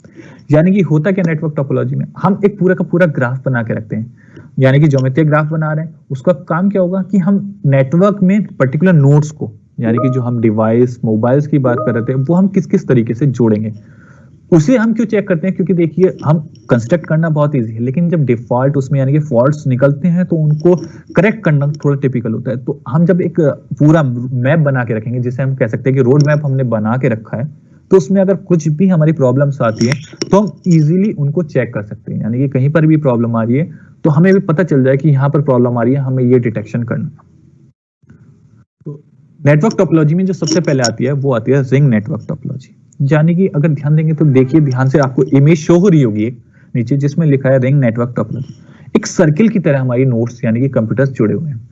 यानी कि होता क्या नेटवर्क टोपोलॉजी में, हम एक पूरा का पूरा ग्राफ बना के रखते हैं, यानी कि ज्योमेट्रिक ग्राफ बना रहे हैं। उसका काम क्या होगा कि हम नेटवर्क में पर्टिकुलर नोड्स को, यानी कि जो हम डिवाइस मोबाइल्स की बात कर रहे थे, वो हम किस किस तरीके से जोड़ेंगे, उसे हम क्यों चेक करते हैं, क्योंकि देखिए हम कंस्ट्रक्ट करना बहुत इजी है, लेकिन जब डिफॉल्ट उसमें यानी कि फॉल्ट्स निकलते हैं तो उनको करेक्ट करना थोड़ा टिपिकल होता है। तो हम जब एक पूरा मैप बना के रखेंगे, जिसे हम कह सकते हैं कि रोड मैप हमने बना के रखा है, तो उसमें अगर कुछ भी हमारी प्रॉब्लम्स आती है तो हम इजीली उनको चेक कर सकते हैं। यानी कि कहीं पर भी प्रॉब्लम आ रही है तो हमें भी पता चल जाए कि यहाँ पर प्रॉब्लम आ रही है, हमें ये डिटेक्शन करना। तो नेटवर्क टोपोलॉजी में जो सबसे पहले आती है वो आती है रिंग नेटवर्क टोपोलॉजी। यानी कि अगर ध्यान देंगे तो देखिए ध्यान से, आपको इमेज शो हो रही होगी एक नीचे जिसमें लिखा है रिंग नेटवर्क टोपोलॉजी। एक सर्किल की तरह हमारी नोड्स यानी कि कंप्यूटर्स जुड़े हुए हैं।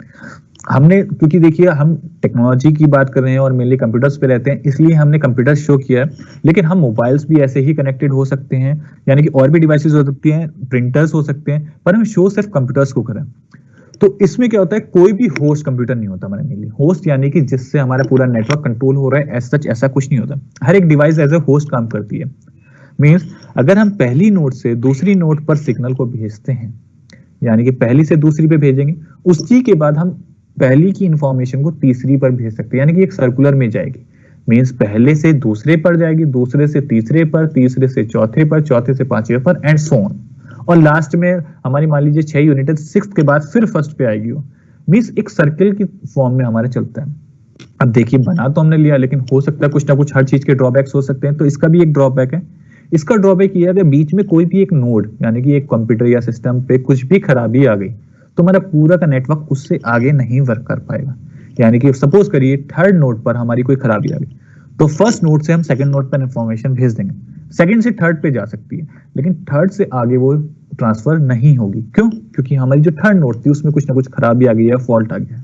हमने क्योंकि देखिए हम टेक्नोलॉजी की बात कर रहे हैं और मेनली कंप्यूटर्स पे रहते हैं, इसलिए हमने कंप्यूटर्स शो किया है, लेकिन हम मोबाइल्स भी ऐसे ही कनेक्टेड हो सकते हैं, यानी कि और भी डिवाइसेस हो सकती हैं, प्रिंटर्स हो सकते हैं, पर हम शो सिर्फ कंप्यूटर्स को करें। तो इसमें क्या होता है, कोई भी होस्ट कंप्यूटर नहीं होता हमारे मेनली। होस्ट यानी कि जिससे हमारा पूरा नेटवर्क कंट्रोल हो रहा है, एज सच ऐसा कुछ नहीं होता। हर एक डिवाइस एज ए होस्ट काम करती है। मींस अगर हम पहली नोड से दूसरी नोड पर सिग्नल को भेजते हैं, यानी कि पहली से दूसरी पे भेजेंगे, उसी के बाद हम पहली की इंफॉर्मेशन को तीसरी पर भेज सकते हैं, यानी कि एक सर्कुलर में जाएगी। मींस पहले से दूसरे पर जाएगी, दूसरे से तीसरे पर, तीसरे से चौथे पर, चौथे से पांचवें पर, एंड सो ऑन। और लास्ट में हमारी मान लीजिए 6 यूनिट है, 6th के बाद फिर फर्स्ट पे आएगी वो। मींस एक सर्किल की फॉर्म में हमारे चलता है। अब देखिए बना तो हमने लिया, लेकिन हो सकता है कुछ ना कुछ हर चीज के ड्रॉबैक्स हो सकते हैं, तो इसका भी एक ड्रॉबैक है। इसका ड्रॉबैक ये है कि बीच में कोई भी एक नोड यानी कि एक कंप्यूटर या सिस्टम पे कुछ भी खराबी आ गई तो हमारा पूरा का नेटवर्क उससे आगे नहीं वर्क कर पाएगा। यानी कि सपोज करिए थर्ड नोड पर हमारी कोई खराबी आ गई, तो फर्स्ट नोड से हम सेकंड नोड पर इंफॉर्मेशन भेज देंगे, सेकंड से थर्ड पे जा सकती है, लेकिन थर्ड से आगे वो ट्रांसफर नहीं होगी। क्यों? क्योंकि हमारी जो थर्ड नोड थी उसमें कुछ ना कुछ खराबी आ गई है, फॉल्ट आ गया है।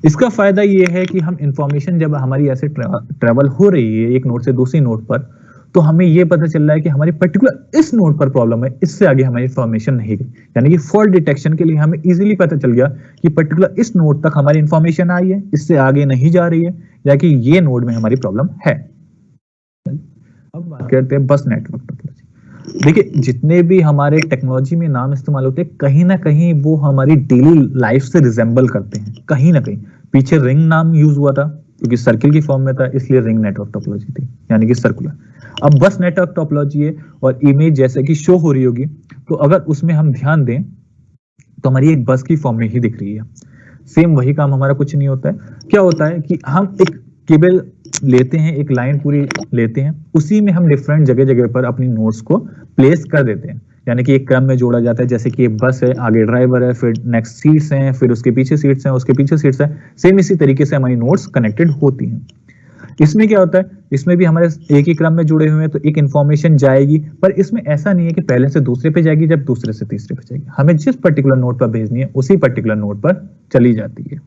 इसका फायदा ये है कि हम इंफॉर्मेशन जब हमारी ऐसे ट्रेवल हो रही है एक नोड से दूसरी नोड पर, तो हमें ये पता चल रहा है कि हमारी पर्टिकुलर इस नोड पर प्रॉब्लम है, इससे आगे हमारी इंफॉर्मेशन नहीं गई। यानी कि फॉल्ट डिटेक्शन के लिए हमें इजीली पता चल गया कि पर्टिकुलर इस नोड तक हमारी इंफॉर्मेशन आई है, इससे आगे नहीं जा रही है, या कि ये नोड में हमारी प्रॉब्लम है। अब बात करते हैं बस नेटवर्क टोपोलॉजी। देखिए जितने भी हमारे टेक्नोलॉजी में नाम इस्तेमाल होते हैं, कहीं ना कहीं वो हमारी डेली लाइफ से रिजेंबल करते हैं, कहीं ना कहीं। पीछे रिंग नाम यूज हुआ था क्योंकि सर्किल की फॉर्म में था, इसलिए रिंग नेटवर्क टोपोलॉजी थी, यानी कि सर्कुलर। अब बस नेटवर्क टोपोलॉजी है और इमेज जैसे कि शो हो रही होगी, तो अगर उसमें हम ध्यान दें तो हमारी एक बस की फॉर्म में ही दिख रही है। सेम वही काम हमारा कुछ नहीं होता है। क्या होता है कि हम एक केबल लेते हैं, एक लाइन पूरी लेते हैं, उसी में हम डिफरेंट जगह जगह पर अपनी नोट्स को प्लेस कर देते हैं, यानी कि एक क्रम में जोड़ा जाता है। जैसे कि ये बस है, आगे ड्राइवर है, फिर नेक्स्ट सीट्स हैं, फिर उसके पीछे सीट्स हैं, उसके पीछे सीट्स हैं। सेम इसी तरीके से हमारी नोट्स कनेक्टेड होती हैं। इसमें क्या होता है, इसमें भी हमारे एक ही क्रम में जुड़े हुए हैं, तो एक इंफॉर्मेशन जाएगी, पर इसमें ऐसा नहीं है कि पहले से दूसरे पे जाएगी, जब दूसरे से तीसरे पे जाएगी। हमें जिस पर्टिकुलर नोट पर भेजनी है उसी पर्टिकुलर नोट पर चली जाती है।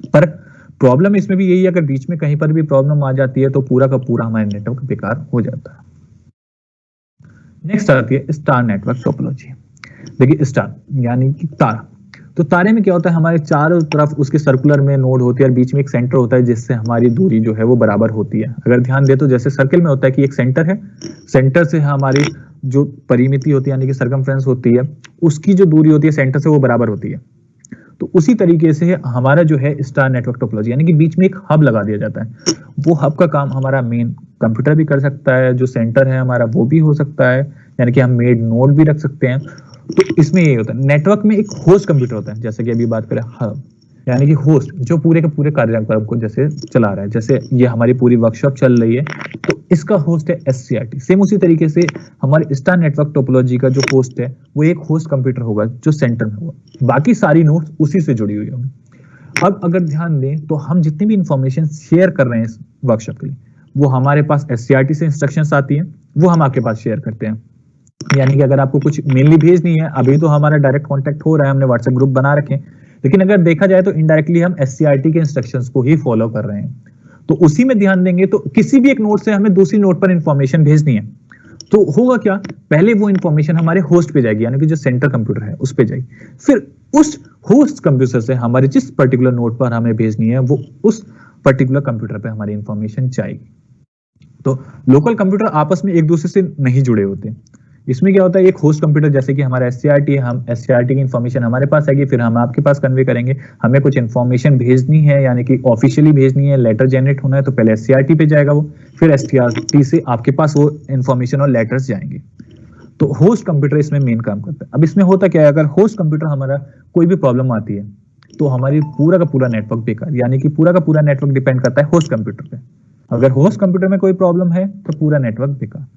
पर प्रॉब्लम इसमें भी यही है, अगर बीच में कहीं पर भी प्रॉब्लम आ जाती है तो पूरा का पूरा हमारा नेटवर्क बेकार हो जाता है। नेक्स्ट आती है स्टार नेटवर्क टोपोलॉजी। देखिए स्टार यानी कि तारा। तो तारे में क्या होता है, हमारे चारों तरफ उसके सर्कुलर में नोड होती है और बीच में एक सेंटर होता है जिससे हमारी दूरी जो है वो बराबर होती है। अगर ध्यान दे तो जैसे सर्कल में होता है कि एक सेंटर है, सेंटर से हमारी जो परिमिति होती है यानी कि सर्कमफ्रेंस होती है, उसकी जो दूरी होती है सेंटर से वो बराबर होती है। तो उसी तरीके से हमारा जो है स्टार नेटवर्क टोपोलॉजी, यानी कि बीच में एक हब लगा दिया जाता है। वो हब का काम हमारा मेन कंप्यूटर भी कर सकता है, जो सेंटर है हमारा वो भी हो सकता है, यानी कि हम मेड नोड भी रख सकते हैं। तो इसमें ये होता है, नेटवर्क में एक होस्ट कंप्यूटर होता है, जैसे कि अभी बात करें हब, यानी कि होस्ट जो पूरे के पूरे कार्यक्रम को जैसे चला रहा है। जैसे ये हमारी पूरी वर्कशॉप चल रही है तो इसका होस्ट है SCRT। सेम उसी तरीके से हमारे स्टार नेटवर्क टोपोलॉजी का जो होस्ट है वो एक होस्ट कंप्यूटर होगा जो सेंटर में होगा, बाकी सारी नोड्स उसी से जुड़ी हुई होंगी। अब अगर ध्यान दें तो हम जितनी भी इंफॉर्मेशन शेयर कर रहे हैं इस वर्कशॉप के लिए, वो हमारे पास SCRT से इंस्ट्रक्शंस आती हैं, वो हम आपके पास शेयर करते हैं। यानी कि अगर आपको कुछ मेनली भेजनी है, अभी तो हमारा डायरेक्ट कांटेक्ट हो रहा है, हमने व्हाट्सएप ग्रुप बना रखे हैं, लेकिन अगर देखा जाए तो इनडायरेक्टली हम SCRT के इंस्ट्रक्शंस को ही फॉलो कर रहे हैं। तो उसी में ध्यान देंगे तो किसी भी एक नोड से हमें दूसरी नोड पर इंफॉर्मेशन भेजनी है तो होगा क्या, पहले वो इंफॉर्मेशन हमारे होस्ट पे जाएगी, यानी कि जो सेंटर कंप्यूटर है उस पे जाएगी। फिर उस होस्ट कंप्यूटर से हमारे जिस पर्टिकुलर नोड पर हमें भेजनी है वो उस पर्टिकुलर कंप्यूटर पे हमारी इंफॉर्मेशन जाएगी। तो लोकल कंप्यूटर आपस में एक दूसरे से नहीं जुड़े होते। इसमें क्या होता है, एक होस्ट कंप्यूटर जैसे कि हमारा SCRT है, हम SCRT की इंफॉर्मेशन हमारे पास आएगी, फिर हम आपके पास कन्वे करेंगे। हमें कुछ इंफॉर्मेशन भेजनी है यानी कि ऑफिशियली भेजनी है, लेटर जनरेट होना है, तो पहले SCRT पे जाएगा वो, फिर SCRT से आपके पास वो इंफॉर्मेशन और लेटर्स जाएंगे। तो होस्ट कंप्यूटर इसमें मेन काम करता है। अब इसमें होता क्या है, अगर होस्ट कंप्यूटर हमारा कोई भी प्रॉब्लम आती है तो हमारी पूरा का पूरा नेटवर्क बेकार, यानी कि पूरा का पूरा नेटवर्क डिपेंड करता है होस्ट कंप्यूटर पे। अगर होस्ट कंप्यूटर में कोई प्रॉब्लम है तो पूरा नेटवर्क बेकार।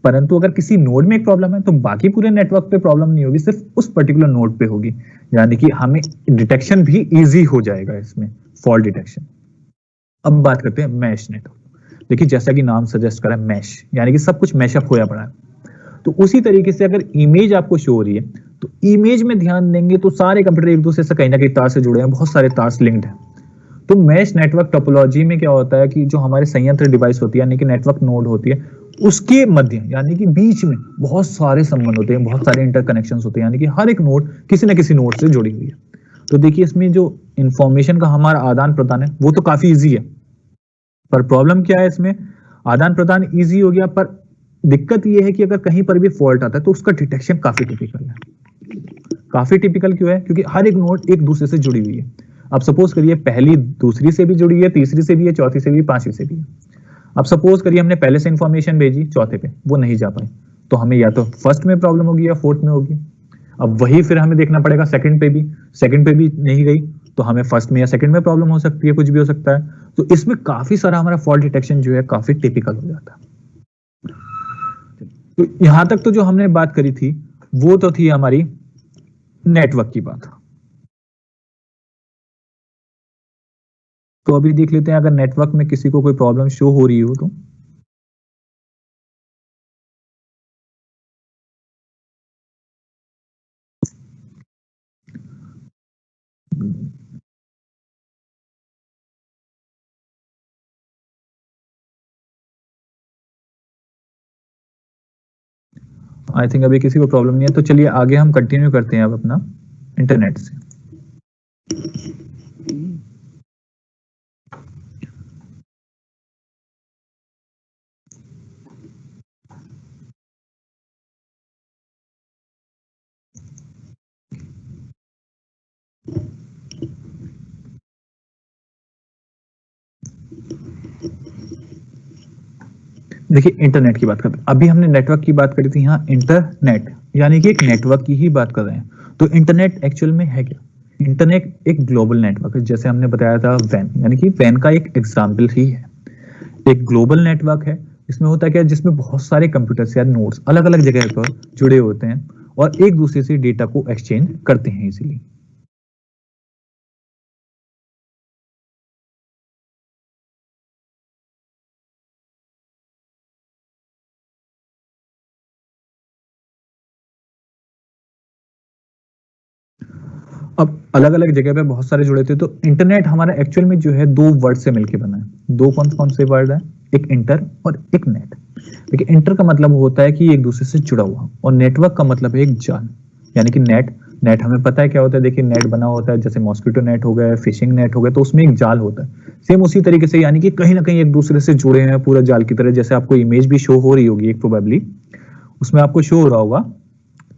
परंतु अगर किसी नोड में एक प्रॉब्लम है तो बाकी पूरे नेटवर्क पे प्रॉब्लम नहीं होगी, सिर्फ उस पर्टिकुलर नोड पे होगी, यानी कि हमें डिटेक्शन भी इजी हो जाएगा इसमें, फॉल्ट डिटेक्शन। अब बात करते हैं मैश नेटवर्क। देखिए जैसा कि नाम सजेस्ट करा है मैश, यानी कि सब कुछ मैशअप होया पड़ा है। तो उसी तरीके से अगर इमेज आपको शो हो रही है तो इमेज में ध्यान देंगे तो सारे कंप्यूटर एक दूसरे से कहीं ना कहीं तार से जुड़े हैं, बहुत सारे तार लिंक्ड हैं। तो मैश नेटवर्क टोपोलॉजी में क्या होता है कि जो हमारे संयंत्र डिवाइस होती है यानी कि नेटवर्क नोड होती है, उसके मध्य यानी कि बीच में बहुत सारे संबंध होते हैं, बहुत सारे इंटरकनेक्शंस होते हैं, यानी कि हर एक नोड किसी न किसी नोड से जुड़ी हुई है। तो देखिए इसमें जो इंफॉर्मेशन का हमारा आदान प्रदान है वो तो काफी ईजी है, पर प्रॉब्लम क्या है इसमें, आदान प्रदान ईजी हो गया पर दिक्कत यह है कि अगर कहीं पर भी फॉल्ट आता है तो उसका डिटेक्शन काफी टिपिकल है। काफी टिपिकल क्यों है, क्योंकि हर एक नोड एक दूसरे से जुड़ी हुई है। अब सपोज करिए पहली दूसरी से भी जुड़ी है, तीसरी से भी है, चौथी से भी, पांचवी से भी है। अब सपोज करिए हमने पहले से इंफॉर्मेशन भेजी चौथे पे, वो नहीं जा पाई, तो हमें या तो फर्स्ट में प्रॉब्लम होगी या फोर्थ में होगी। अब वही फिर हमें देखना पड़ेगा सेकंड पे भी नहीं गई तो हमें फर्स्ट में या सेकंड में प्रॉब्लम हो सकती है, कुछ भी हो सकता है। तो इसमें काफी सारा हमारा फॉल्ट डिटेक्शन जो है काफी टिपिकल हो जाता है। तो यहां तक तो जो हमने बात करी थी वो तो थी हमारी नेटवर्क की बात। तो अभी देख लेते हैं अगर नेटवर्क में किसी को कोई प्रॉब्लम शो हो रही हो तो। आई थिंक अभी किसी को प्रॉब्लम नहीं है, तो चलिए आगे हम कंटिन्यू करते हैं अब अपना इंटरनेट से। देखिए इंटरनेट की बात करते हैं, अभी हमने नेटवर्क की बात करी थी, यहाँ इंटरनेट यानी कि एक नेटवर्क की ही बात कर रहे हैं। तो इंटरनेट एक्चुअल में है क्या? इंटरनेट एक ग्लोबल नेटवर्क है, जैसे हमने बताया था वैन, यानी कि वैन का एक एग्जाम्पल ही है। एक ग्लोबल नेटवर्क है, इसमें होता क्या है, जिसमें बहुत सारे कंप्यूटर्स या नोड्स अलग अलग जगह पर जुड़े होते हैं और एक दूसरे से डेटा को एक्सचेंज करते हैं इजीली। अब अलग अलग जगह पे बहुत सारे जुड़े थे, तो इंटरनेट हमारा एक्चुअल में जो है दो वर्ड से मिलकर बना है। दो कौन कौन से वर्ड है? एक इंटर और एक नेट। देखिए इंटर का मतलब होता है कि एक दूसरे से जुड़ा हुआ, और नेटवर्क का मतलब है एक जाल, यानी कि नेट। नेट हमें पता है क्या होता है, देखिए नेट बना होता है जैसे मॉस्किटो नेट हो गया, फिशिंग नेट हो गया, तो उसमें एक जाल होता है। सेम उसी तरीके से, यानी कि कहीं ना कहीं एक दूसरे से जुड़े हैं पूरा जाल की तरह। जैसे आपको इमेज भी शो हो रही होगी एक प्रोबेबली, उसमें आपको शो हो रहा होगा,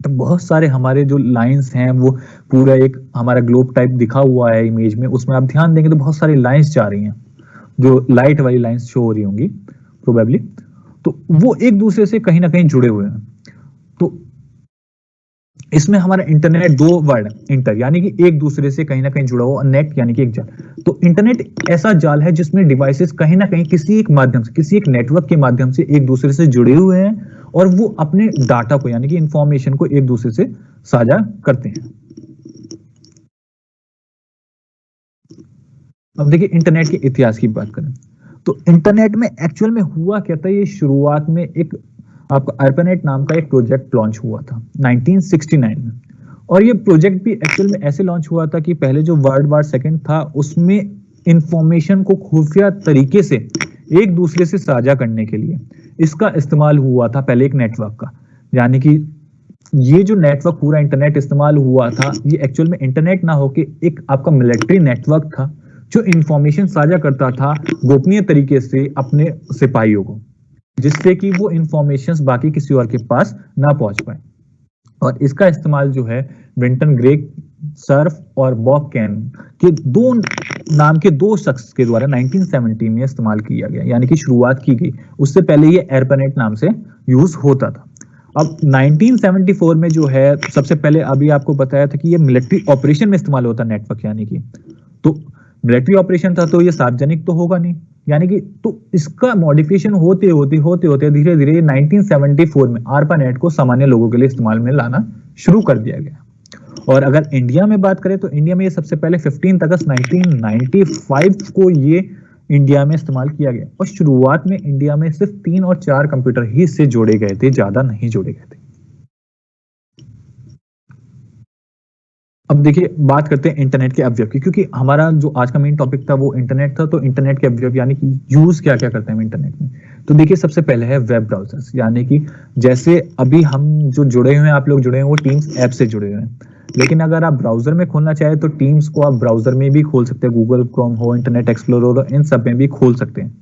तो बहुत सारे हमारे जो लाइंस हैं वो पूरा एक हमारा ग्लोब टाइप दिखा हुआ है इमेज में, उसमें आप ध्यान देंगे तो बहुत सारी लाइंस जा रही हैं, जो लाइट वाली लाइंस शो हो रही होंगी प्रोबेबली, तो वो एक दूसरे से कहीं ना कहीं जुड़े हुए हैं। तो इसमें हमारा इंटरनेट दो वर्ड, इंटर यानी कि एक दूसरे से कहीं ना कहीं जुड़ा हुआ, नेट यानी कि एक जाल। तो इंटरनेट ऐसा जाल है जिसमें डिवाइसेस कहीं ना कहीं किसी एक माध्यम से, किसी एक नेटवर्क के माध्यम से एक दूसरे से जुड़े हुए हैं, और वो अपने डाटा को यानी कि इंफॉर्मेशन को एक दूसरे से साझा करते हैं। अब देखिए इंटरनेट के इतिहास की बात करें तो इंटरनेट में एक्चुअल में हुआ क्या था, ये शुरुआत में एक आपका ARPANET नाम का एक प्रोजेक्ट लॉन्च हुआ था 1969 में। और ये प्रोजेक्ट भी एक्चुअल में ऐसे लॉन्च हुआ था कि पहले जो वर्ल्ड वॉर सेकेंड था उसमें इंफॉर्मेशन को खुफिया तरीके से एक दूसरे से साझा करने के लिए इसका इस्तेमाल हुआ था, पहले एक नेटवर्क का। यानी कि ये जो नेटवर्क पूरा इंटरनेट इस्तेमाल हुआ था, ये एक्चुअल में इंटरनेट ना होके एक आपका मिलिट्री नेटवर्क था जो इंफॉर्मेशन साझा करता था गोपनीय तरीके से अपने सिपाहियों को, जिससे कि वो इंफॉर्मेशंस बाकी किसी और के पास ना पहुंच पाए। और इसका इस्तेमाल जो है विंटन ग्रेग सर्फ और बॉब कैन के दो नाम के दो शख्स के द्वारा 1970 में इस्तेमाल किया गया, यानी कि शुरुआत की गई। उससे पहले ये ARPANET नाम से यूज होता था। अब 1974 में जो है सबसे पहले, अभी आपको बताया था कि ये मिलिट्री ऑपरेशन में इस्तेमाल होता नेटवर्क, यानी कि तो मिलिट्री ऑपरेशन था तो ये सार्वजनिक तो होगा नहीं, यानी कि तो इसका मॉडिफिकेशन होते होते धीरे धीरे 1974 में ARPANET को सामान्य लोगों के लिए इस्तेमाल में लाना शुरू कर दिया गया। और अगर इंडिया में बात करें तो इंडिया में ये सबसे पहले 15 अगस्त 1995 को ये इंडिया में इस्तेमाल किया गया। और शुरुआत में इंडिया में सिर्फ 3 और 4 कंप्यूटर ही इससे जोड़े गए थे, ज्यादा नहीं जोड़े गए थे। अब देखिए बात करते हैं इंटरनेट के अवयव की, क्योंकि हमारा जो आज का मेन टॉपिक था वो इंटरनेट था। तो इंटरनेट के अवयव यानी कि यूज क्या क्या करते हैं हम इंटरनेट में, तो देखिए सबसे पहले है वेब ब्राउजर्स, यानी कि जैसे अभी हम जो जुड़े हुए हैं, आप लोग जुड़े हैं वो टीम्स ऐप से जुड़े हुए हैं, लेकिन अगर आप ब्राउजर में खोलना चाहे तो टीम्स को आप ब्राउजर में भी खोल सकते हैं, गूगल क्रोम हो, इंटरनेट एक्सप्लोरर हो, इन सब में भी खोल सकते हैं।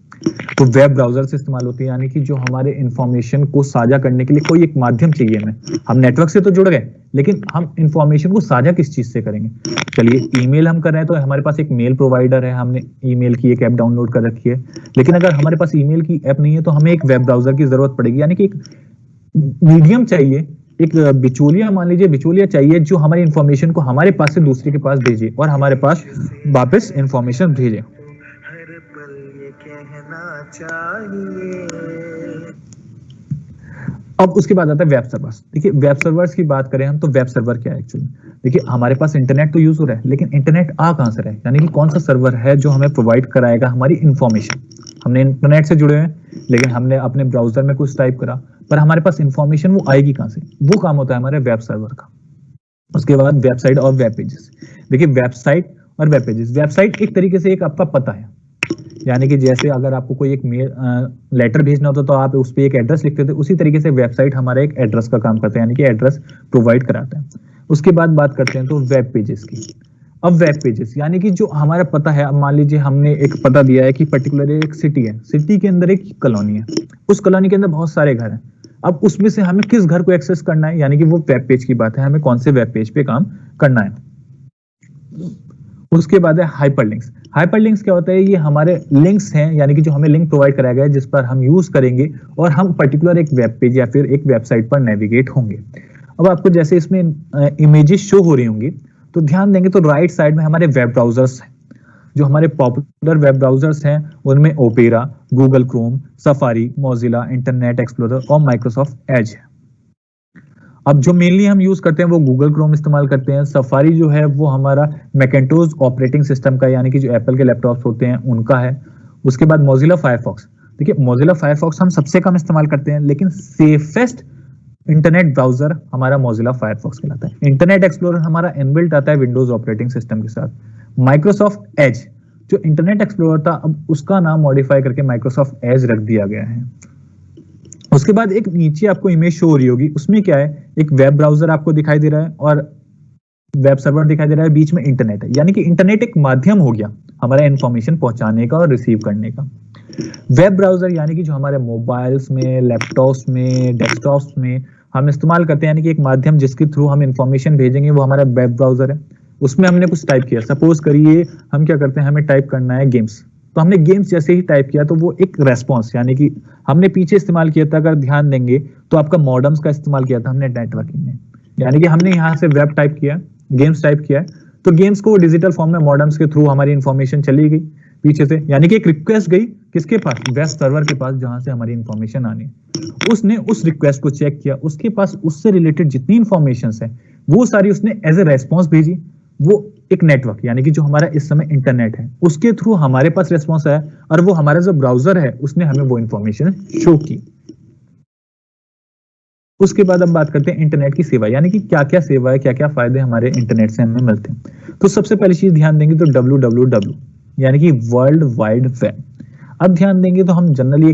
तो वेब ब्राउजर से इस्तेमाल होती है, यानी कि जो हमारे इंफॉर्मेशन को साझा करने के लिए कोई एक माध्यम चाहिए हमें। हम नेटवर्क से तो जुड़ गए, लेकिन हम इंफॉर्मेशन को साझा किस चीज से करेंगे? चलिए ईमेल हम कर रहे हैं तो हमारे पास एक मेल प्रोवाइडर है, हमने ईमेल की एक ऐप डाउनलोड कर रखी है। लेकिन अगर हमारे पास ईमेल की ऐप नहीं है तो हमें एक वेब ब्राउजर की जरूरत पड़ेगी, यानी कि एक मीडियम चाहिए, एक बिचौलिया, मान लीजिए बिचौलिया चाहिए जो हमारी इंफॉर्मेशन को हमारे पास से दूसरे के पास भेजे और हमारे पास वापस इंफॉर्मेशन भेजे। अब उसके बाद आता है वेब सर्वर्स। देखिए वेब सर्वर्स की बात करें हम तो वेब सर्वर क्या है एक्चुअली? देखिए हमारे पास इंटरनेट तो यूज हो रहा है, लेकिन इंटरनेट आ कहां से रहा है, यानी कि कौन सा सर्वर है जो हमें प्रोवाइड कराएगा हमारी इंफॉर्मेशन। हमने इंटरनेट से जुड़े हैं, लेकिन हमने अपने ब्राउजर में कुछ टाइप करा, पर हमारे पास इंफॉर्मेशन वो आएगी कहां से? वो काम होता है हमारे वेब सर्वर का। उसके बाद वेबसाइट और वेब पेजेस। देखिए वेबसाइट और वेब पेजेस, वेबसाइट एक तरीके से एक आपका पता है, यानी कि जैसे अगर आपको कोई एक मेल लेटर भेजना होता तो आप उस पर एक एड्रेस लिखते थे, उसी तरीके से वेबसाइट हमारा एक एड्रेस का काम करता है, यानी कि एड्रेस प्रोवाइड कराता है। उसके बाद बात करते हैं तो वेब पेजेस की। अब वेब पेजेस यानी कि जो हमारा पता है, अब मान लीजिए हमने एक पता दिया है कि पर्टिकुलर एक सिटी है, सिटी के अंदर एक कॉलोनी है, उस कॉलोनी के अंदर बहुत सारे घर हैं। अब उसमें से हमें किस घर को एक्सेस करना है, यानी कि वो वेब पेज की बात है, हमें कौन से वेब पेज पे काम करना है। उसके बाद है हाइपरलिंक्स। हाइपरलिंक्स क्या होता है? ये हमारे लिंक्स हैं, यानी कि जो हमें लिंक प्रोवाइड कराया गया है जिस पर हम यूज करेंगे और हम पर्टिकुलर एक वेब पेज या फिर एक वेबसाइट पर नेविगेट होंगे। अब आपको जैसे इसमें इमेजेस शो हो रही होंगी तो ध्यान देंगे तो राइट साइड में हमारे वेब ब्राउजर्स हैं। जो हमारे पॉपुलर वेब ब्राउजर्स हैं उनमें opera, Google Chrome, safari, Mozilla, internet explorer और माइक्रोसॉफ्ट एज है। अब जो मेनली हम यूज करते हैं वो गूगल क्रोम इस्तेमाल करते हैं। सफारी जो है वो हमारा मैकेंटोस ऑपरेटिंग सिस्टम का, यानी कि जो एप्पल के लैपटॉप्स होते हैं उनका है। उसके बाद मोजिला फायरफॉक्स। देखिए मोजिला फायरफॉक्स हम सबसे कम इस्तेमाल करते हैं, लेकिन सेफेस्ट इंटरनेट ब्राउजर हमारा मोजिला फायरफॉक्स कहलाता है। इंटरनेट एक्सप्लोरर हमारा इनबिल्ट आता है विंडोज ऑपरेटिंग सिस्टम के साथ। माइक्रोसॉफ्ट एज जो इंटरनेट एक्सप्लोरर था, अब उसका नाम मॉडिफाई करके माइक्रोसॉफ्ट एज रख दिया गया है। उसके बाद एक नीचे आपको इमेज शो हो रही होगी, उसमें क्या है? एक वेब ब्राउजर आपको दिखाई दे रहा है और वेब सर्वर दिखाई दे रहा है, बीच में इंटरनेट है। यानी कि इंटरनेट एक माध्यम हो गया हमारा इंफॉर्मेशन पहुंचाने का और रिसीव करने का। वेब ब्राउजर यानी कि जो हमारे मोबाइल्स में, लैपटॉप्स में, डेस्कटॉप्स में हम इस्तेमाल करते हैं, यानी कि एक माध्यम जिसके थ्रू हम इंफॉर्मेशन भेजेंगे वो हमारा वेब ब्राउजर है। उसमें हमने कुछ टाइप किया, सपोज करिए हम क्या करते हैं, हमें टाइप करना है गेम्स, तो हमने गेम्स जैसे ही टाइप किया तो वो एक रेस्पॉन्स, यानी कि हमने पीछे इस्तेमाल किया था, अगर ध्यान देंगे तो आपका मॉडम्स का इस्तेमाल किया था हमने नेटवर्किंग में। यानी कि हमने यहाँ से वेब टाइप किया, गेम्स टाइप किया, तो गेम्स को डिजिटल फॉर्म में मॉडम्स के थ्रू हमारी इंफॉर्मेशन चली गई पीछे से, यानी कि एक रिक्वेस्ट गई किसके पास? वेब सर्वर के पास, जहां से हमारी इंफॉर्मेशन आनी। उसने उस रिक्वेस्ट को चेक किया, उसके पास उससे रिलेटेड जितनी इंफॉर्मेशन है वो सारी उसने एज ए रेस्पॉन्स भेजी। वो एक नेटवर्क, यानी कि जो हमारा इस समय इंटरनेट है, उसके थ्रू हमारे पास रेस्पॉन्स आया और वो हमारा जो ब्राउजर है उसने हमें वो इंफॉर्मेशन शो की। उसके बाद अब बात करते हैं इंटरनेट की सेवा, यानी कि क्या क्या सेवा है, क्या क्या फायदे हमारे इंटरनेट से हमें मिलते हैं। तो सबसे पहली चीज ध्यान देंगे तो www यानी कि वर्ल्ड वाइड वेब। अब ध्यान देंगे तो हम जनरली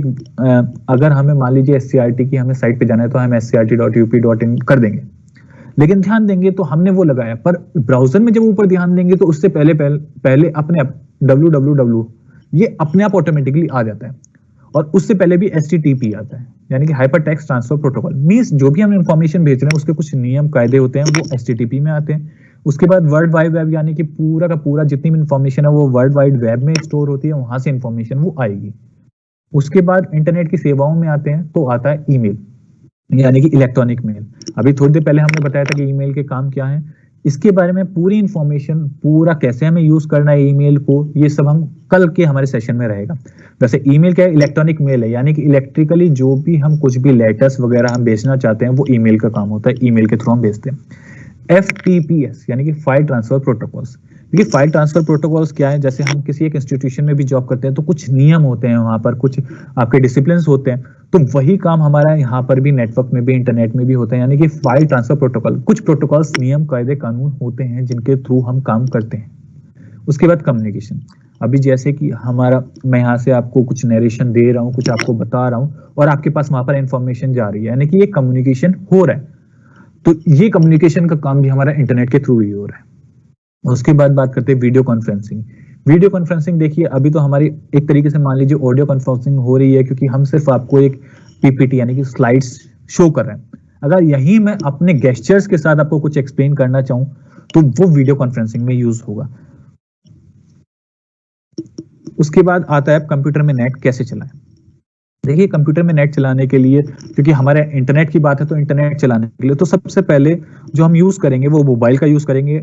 अगर हमें मान लीजिए SCRT की हमें साइट पे जाना है तो हम scrt.up.in कर देंगे, लेकिन ध्यान देंगे तो हमने वो लगाया, पर ब्राउजर में जब ऊपर ध्यान देंगे तो उससे पहले अपने आप www ये अपने आप ऑटोमेटिकली आ जाता है, और उससे पहले भी HTTP आता है, यानी कि hyper text transfer protocol. Means जो भी हम इंफॉर्मेशन भेज रहे हैं उसके कुछ नियम कायदे होते हैं, वो HTTP में आते हैं। उसके बाद वर्ल्ड वाइड वेब, यानी कि पूरा का पूरा जितनी भी इंफॉर्मेशन है वो वर्ल्ड वाइड वेब में स्टोर होती है, वहां से इंफॉर्मेशन वो आएगी। उसके बाद इंटरनेट की सेवाओं में आते हैं तो आता है ईमेल, यानी कि इलेक्ट्रॉनिक मेल। अभी थोड़ी देर पहले हमने बताया था कि ईमेल के काम क्या है, इसके बारे में पूरी इंफॉर्मेशन, पूरा कैसे हमें यूज करना है ईमेल को, ये सब हम कल के हमारे सेशन में रहेगा। वैसे ईमेल क्या है? इलेक्ट्रॉनिक मेल है, यानी कि इलेक्ट्रिकली जो भी हम कुछ भी लेटर्स वगैरह हम भेजना चाहते हैं वो ईमेल का काम होता है, ईमेल के थ्रू हम भेजते हैं। FTPS यानी कि फाइल ट्रांसफर प्रोटोकॉल्स। देखिए फाइल ट्रांसफर प्रोटोकॉल्स क्या है? जैसे हम किसी एक इंस्टीट्यूशन में भी जॉब करते हैं तो कुछ नियम होते हैं, वहां पर कुछ आपके डिसिप्लिन होते हैं, तो वही काम हमारा यहाँ पर भी नेटवर्क में भी, इंटरनेट में भी होता है, यानी कि फाइल ट्रांसफर प्रोटोकॉल। कुछ प्रोटोकॉल्स, नियम, कायदे, कानून होते हैं जिनके थ्रू हम काम करते हैं। उसके बाद कम्युनिकेशन। अभी जैसे कि हमारा, मैं यहाँ से आपको कुछ नरेशन दे रहा हूँ, कुछ आपको बता रहा हूँ और आपके पास वहां पर इंफॉर्मेशन जा रही है, यानी कि ये कम्युनिकेशन हो रहा है। तो ये कम्युनिकेशन का काम भी हमारा इंटरनेट के थ्रू ही हो रहा है। उसके बाद बात करते हैं वीडियो कॉन्फ्रेंसिंग। वीडियो कॉन्फ्रेंसिंग देखिए अभी तो हमारी एक तरीके से मान लीजिए ऑडियो कॉन्फ्रेंसिंग हो रही है, क्योंकि हम सिर्फ आपको एक PPT यानी कि स्लाइड्स शो कर रहे हैं। अगर यही मैं अपने गेस्चर्स के साथ आपको कुछ एक्सप्लेन करना चाहूं तो वो वीडियो कॉन्फ्रेंसिंग में यूज होगा। उसके बाद आता है कंप्यूटर में नेट कैसे चलाएं। देखिए कंप्यूटर में नेट चलाने के लिए, क्योंकि हमारे इंटरनेट की बात है, तो इंटरनेट चलाने के लिए तो सबसे पहले जो हम यूज करेंगे वो मोबाइल का यूज करेंगे।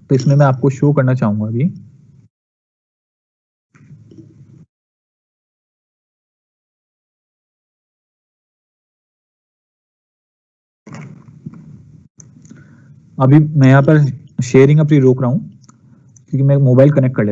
तो इसमें मैं आपको शो करना चाहूंगा अभी। अभी मैं यहाँ पर शेयरिंग अपनी रोक रहा हूं क्योंकि मैं मोबाइल कनेक्ट कर लेता हूं।